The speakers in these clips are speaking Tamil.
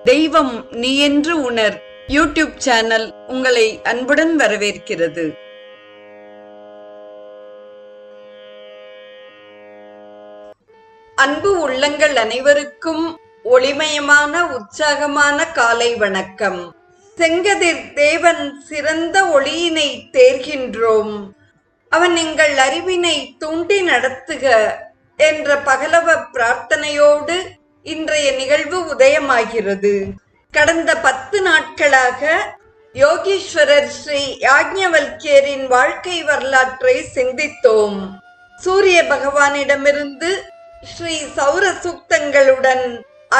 தெய்வம் நீ என்று உணர் யூடியூப் சேனல் உங்களை அன்புடன் வரவேற்கிறது. அன்பு உள்ளங்கள் அனைவருக்கும் ஒளிமயமான உற்சாகமான காலை வணக்கம். செங்கதிர் தேவன் சிறந்த ஒளியினை தேர்கின்றோம், அவன் எங்கள் அறிவினை தூண்டி நடத்துக என்ற பகலவ பிரார்த்தனையோடு இன்றைய நிகழ்வு உதயமாகிறது. கடந்த 10 நாட்களாக யோகீஸ்வரர் ஸ்ரீ யாக்ஞவல்கியரின் வாழ்க்கை வரலாற்றை சிந்தித்தோம். சூரிய பகவானிடமிருந்து ஸ்ரீ சௌர சூக்தங்களுடன்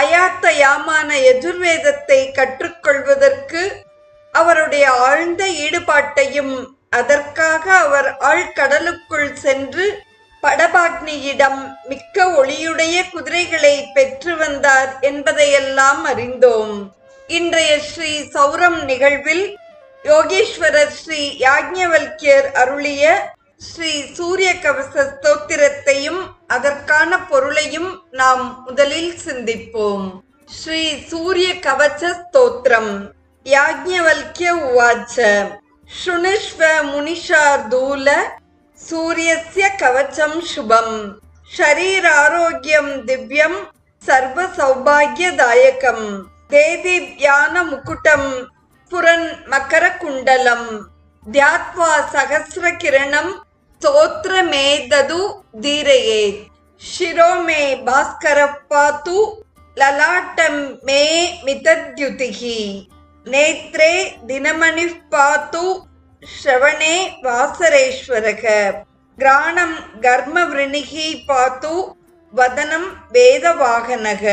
அயாத்த யாமான யஜுர்வேதத்தை கற்றுக்கொள்வதற்கு அவருடைய ஆழ்ந்த ஈடுபாட்டையும், அதற்காக அவர் ஆழ்கடலுக்குள் சென்று படபாக்னியிடம் மிக்க ஒளியுடைய குதிரைகளை பெற்று வந்தார் என்பதையெல்லாம் அறிந்தோம். இன்றைய ஸ்ரீ சௌரம் நிகழ்வில் யோகேஸ்வரர் ஸ்ரீ யாக்ஞவல்கியர் அருளிய ஸ்ரீ சூரிய கவச ஸ்தோத்திரத்தையும் அதற்கான பொருளையும் நாம் முதலில் சிந்திப்போம். ஸ்ரீ சூரிய கவச ஸ்தோத்திரம். யாக்ஞவல்கிய உவாச்ச ஷுணுஷ்வ முனிஷார்தூல சூரியஸ்ய கவசம் சுபம் ஷரீராரோக்யம் திவ்யம் சர்வ சௌபாக்யதாயகம் தேதிவ்யான முகுடம் புரன் மகர குண்டலம் தியாத்வா சகஸ்ர கிரணம் ஸ்தோத்ரமேதது தீரயே ஷிரோமே பாஸ்கரப்பாது லலாட்டம் மே மிதத்யுதிஹி நேத்ரே தினமணிஃ பாது ஸ்ரவணே வாசரேஸ்வரக கிராணம் கர்மவ்ருணிஹி பாது வதனம் வேதவாகனக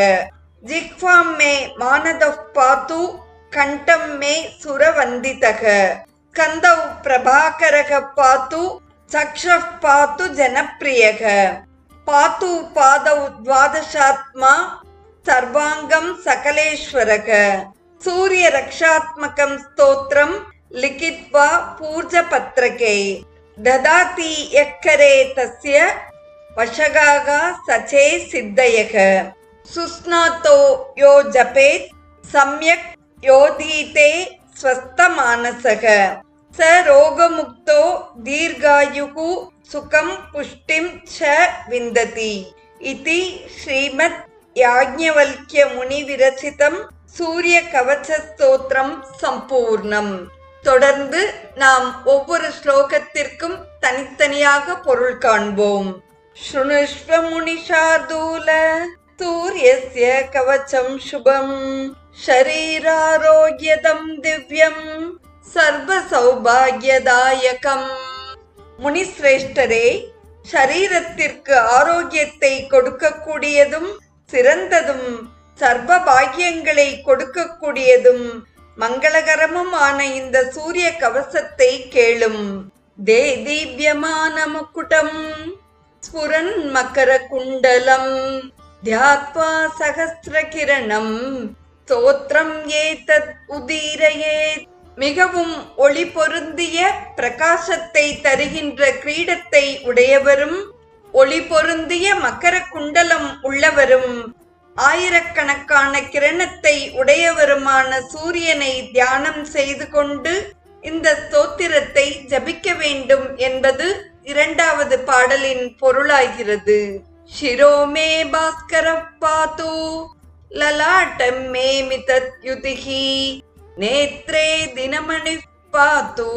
ஜிஹ்வாம் மே மானதஃ பாது கண்டம் மே சுரவந்திதக ஸ்கந்தௌ பிரபாகரக பாது சக்ஷஃ பாது ஜனப்ரியக பாது பாதௌ துவாதசாத்மா சர்வாங்கம் சகலேஸ்வரக சூரிய ரக்ஷாத்மகம் ஸ்தோத்திரம் லிகித்வா பூர்ஜ பத்ரகே ததாதி யக்கரே தஸ்ய வஷகாகா சச்சே சித்தயக சுஸ்நாதோ யோ ஜபேத் சம்யக் யோதீதே ஸ்வஸ்த மானசக ச ரோகமுக்தோ தீர்காயுகு சுகம் புஷ்டிம் ச விந்ததி இதி ஸ்ரீமத் யாக்ஞவல்க்ய முனி விரசிதம் சூரிய கவச ஸ்தோத்திரம் சம்பூர்ணம். தொடர்ந்து நாம் ஒவ்வொரு ஸ்லோகத்திற்கும் தனித்தனியாக பொருள் காண்போம். ஷுணுஷ்வ முனிஷார்தூல சூரியஸ்ய கவசம் சுபம் ஷரீராரோக்யதம் திவ்யம் சர்வ சௌபாக்யதாயகம். முனிசிரேஷ்டரே, ஷரீரத்திற்கு ஆரோக்கியத்தை கொடுக்கக்கூடியதும் சிறந்ததும் சர்வ பாக்கியங்களை கொடுக்கக்கூடியதும் மங்களகரமும் ஆன இந்த சூரிய கவசத்தை கேளும். தேதீப்யமான முக்குடம் ஸ்புரன் மகர குண்டலம் தியாத்வா சகஸ்ர கிரணம் ஸ்தோத்ரம் ஏதத் உதீரயே. மிகவும் ஒளி பொருந்திய பிரகாசத்தை தருகின்ற கிரீடத்தை உடையவரும் ஒளி பொருந்திய மகர குண்டலம் உள்ளவரும் ஆயிரக்கணக்கான கிரணத்தை உடையவருமான சூரியனை தியானம் செய்து கொண்டு இந்த ஸ்தோத்திரத்தை ஜபிக்க வேண்டும் என்பது 2வது பாடலின் பொருளாகிறது. ஷிரோமே பாஸ்கரப்பாது லலாட்டம் மே மிதத்யுதிஹி நேத்ரே தினமணிஃ பாது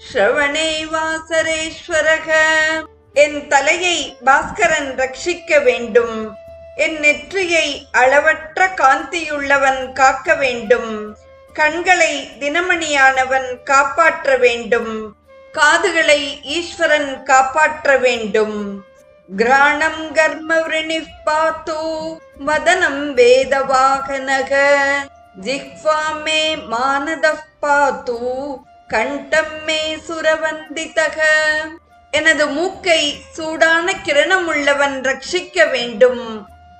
ஸ்ரவணே வாசரேஸ்வரக. என் தலையை பாஸ்கரன் ரட்சிக்க வேண்டும், என் நெற்றியை அளவற்ற காந்தியுள்ளவன் காக்க வேண்டும், கண்களை தினமணியானவன் காப்பாற்ற வேண்டும், காதுகளை ஈஸ்வரன் காப்பாற்ற வேண்டும். கிராணம் கர்மவ்ருணிஃ பாது வதனம் வேதவாகனக ஜிஹ்வாம் மே மானதஃ பாது கண்டம் மே சுரவந்திதக. எனது மூக்கை சூடான கிரணம் உள்ளவன் ரட்சிக்க வேண்டும்,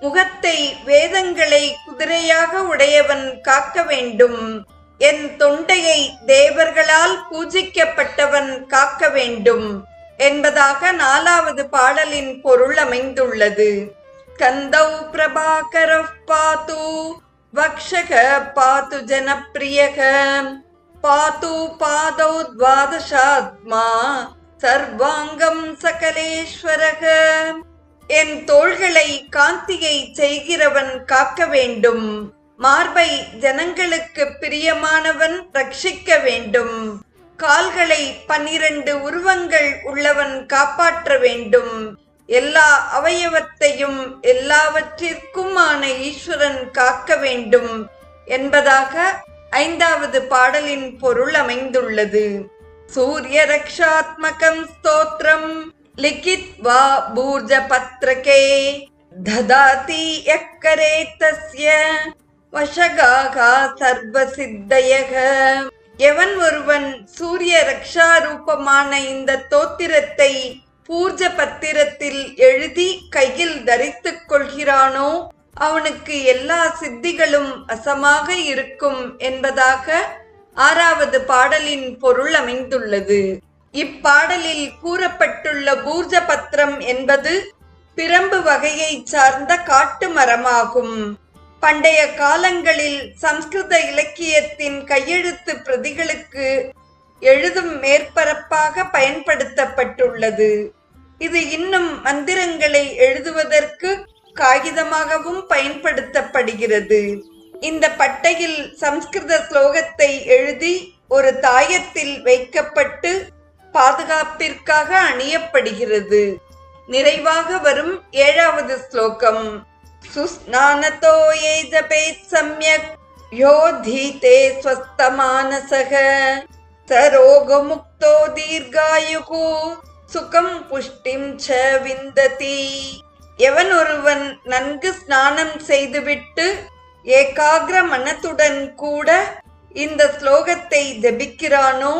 முகத்தை வேதங்களை குதிரையாக உடையவன் காக்க வேண்டும், என் தொண்டையை தேவர்களால் பூஜிக்கப்பட்டவன் காக்க வேண்டும் என்பதாக 4வது பாடலின் பொருள் அமைந்துள்ளது. கந்தௌ பிரபாகரஃ பாது वक्षः पातु जनप्रियः पातु पादौ द्वादशात्मा சர்வாங்கம் சகலேஸ்வரக. என் தோள்களை காந்தியை செய்கிறவன் காக்க வேண்டும், மார்பை ஜனங்களுக்கு பிரியமானவன் ரட்சிக்க வேண்டும், கால்களை 12 உருவங்கள் உள்ளவன் காப்பாற்ற வேண்டும், எல்லா அவயவத்தையும் எல்லாவற்றிற்குமான ஈஸ்வரன் காக்க வேண்டும் என்பதாக 5வது பாடலின் பொருள் அமைந்துள்ளது. சூரிய ரக்ஷாத்மகம் ஸ்தோத்ரம் லிகித்வா பூர்ஜ பத்ரகே ததாதி யக்கரே தஸ்ய வஷகாகா சர்வ சித்தயக. எவன் ஒருவன் சூரிய ரக்ஷா ரூபமான இந்த தோத்திரத்தை பூர்ஜ பத்திரத்தில் எழுதி கையில் தரித்துக் கொள்கிறானோ அவனுக்கு எல்லா சித்திகளும் வசமாக இருக்கும் என்பதாக 6வது பாடலின் பொருள் அமைந்துள்ளது. இப்பாடலில் கூறப்பட்டுள்ள பூர்ஜ பத்திரம் என்பது பிரம்பு வகையை சார்ந்த காட்டு மரமாகும். பண்டைய காலங்களில் சம்ஸ்கிருத இலக்கியத்தின் கையெழுத்து பிரதிகளுக்கு எழுதும் மேற்பரப்பாக பயன்படுத்தப்பட்டுள்ளது. இது இன்னும் மந்திரங்களை எழுதுவதற்கு காகிதமாகவும் பயன்படுத்தப்படுகிறது. இந்த பட்டையில் சம்ஸ்கிருத ஸ்லோகத்தை எழுதி ஒரு தாயத்தில் வைக்கப்பட்டு பாதுகாப்பிற்காக அணியப்படுகிறது. நிறைவாக வரும் 7வது ஸ்லோகம். சுஸ்நானதோ யே ஜபேத் சம்யக் யோ தீதே ஸ்வஸ்தமானசக சரோகமுக்தோ தீர்காயுகு சுகம் புஷ்டிம் ச விந்ததி. எவன் ஒருவன் நன்கு ஸ்நானம் செய்துவிட்டு ஏகாகிர மனத்துடன் கூட இந்த ஸ்லோகத்தை ஜபிக்கிறானோ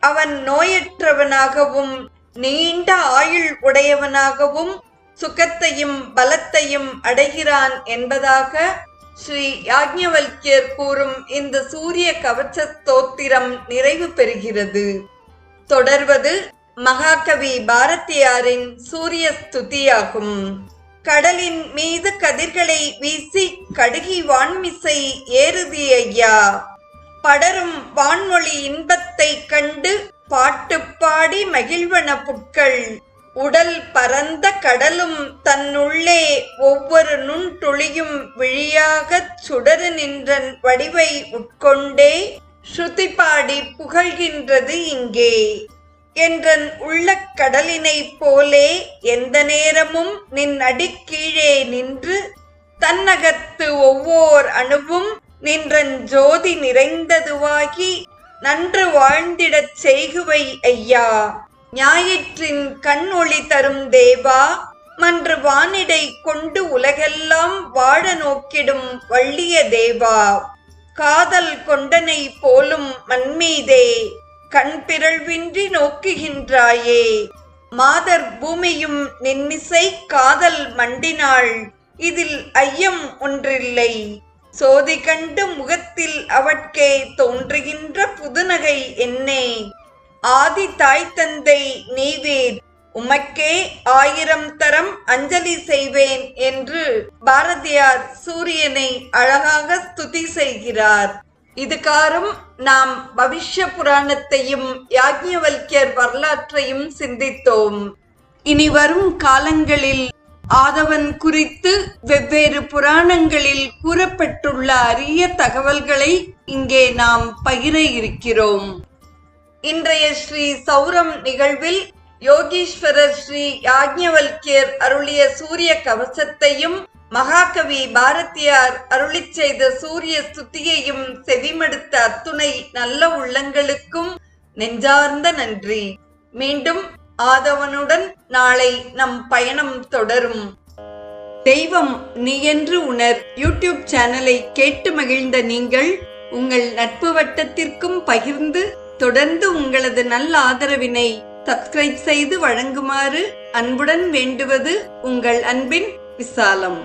அவன் நோயற்றவனாகவும் நீண்ட ஆயுள் உடையவனாகவும் சுகத்தையும் பலத்தையும் அடைகிறான் என்பதாக ஸ்ரீ யாக்ஞவல்கியர் கூறும் இந்த சூரிய கவச்ச ஸ்தோத்திரம் நிறைவு பெறுகிறது. தொடர்வது மகாகவி பாரதியாரின் சூரிய ஸ்துதியாகும். கடலின் மீது கதிர்களை வீசி கடுகி வான்மிசை ஏறுதி ஐயா, படரும் வான்மொழி இன்பத்தை கண்டு பாட்டு பாடி மகிழ்வன புட்கள், உடல் பரந்த கடலும் தன்னுள்ளே ஒவ்வொரு நுண்துளியும் விழியாகச் சுடரு நின்றன் வடிவை உட்கொண்டே ஸ்ருதி பாடி புகழ்கின்றது இங்கே என்றன் உள்ள கடலினைப் போலே எந்த நேரமும் நின் அடிக்கீழே நின்று தன்னகத்து ஒவ்வொரு அணுவும் நின்றன் ஜோதி நிறைந்ததுவாகி நன்று வாழ்ந்திடச் செய்குவை ஐயா. ஞாயிற்றின் கண் ஒளி தரும் தேவா, மன்று வானிடை கொண்டு உலகெல்லாம் வாழ நோக்கிடும் வள்ளிய தேவா, காதல் கொண்டனை போலும் மண்மீதே கண் பிறழ்வின்றி நோக்குகின்றாயே. மாதர் பூமியும் நின்மிசை காதல் மண்டினாள், இதில் ஐயம் ஒன்றில்லை. சோதி கண்டு முகத்தில் அவட்கே தோன்றுகின்ற புதுநகை என்னே. ஆதி தாய் தந்தை நீவீர், உமக்கே 1000 தரம் அஞ்சலி செய்வேன் என்று பாரதியார் சூரியனை அழகாக ஸ்துதி செய்கிறார். இதுகாரும் நாம் பவிஷ்ய புராணத்தையும் யாக்ஞவல்கியர் வரலாற்றையும் சிந்தித்தோம். இனி வரும் காலங்களில் ஆதவன் குறித்து வெவ்வேறு புராணங்களில் கூறப்பட்டுள்ள அரிய தகவல்களை இங்கே நாம் பகிர இருக்கிறோம். இன்றைய ஸ்ரீ சௌரம் நிகழ்வில் யோகீஸ்வரர் ஸ்ரீ யாக்ஞவல்கியர் அருளிய சூரிய கவசத்தையும் மகாகவி பாரதியார் அருளி செய்த சூரிய ஸ்துதியையும் செவிமடுத்த அத்துணை நல்ல உள்ளங்களுக்கும் நெஞ்சார்ந்த நன்றி. மீண்டும் ஆதவனுடன் நாளை நம் பயணம் தொடரும். தெய்வம் நீ என்று உணர் யூடியூப் சேனலை கேட்டு மகிழ்ந்த நீங்கள் உங்கள் நட்பு வட்டத்திற்கும் பகிர்ந்து தொடர்ந்து உங்களது நல்ல ஆதரவினை சப்ஸ்கிரைப் செய்து வழங்குமாறு அன்புடன் வேண்டுவது உங்கள் அன்பின் விசாலம்.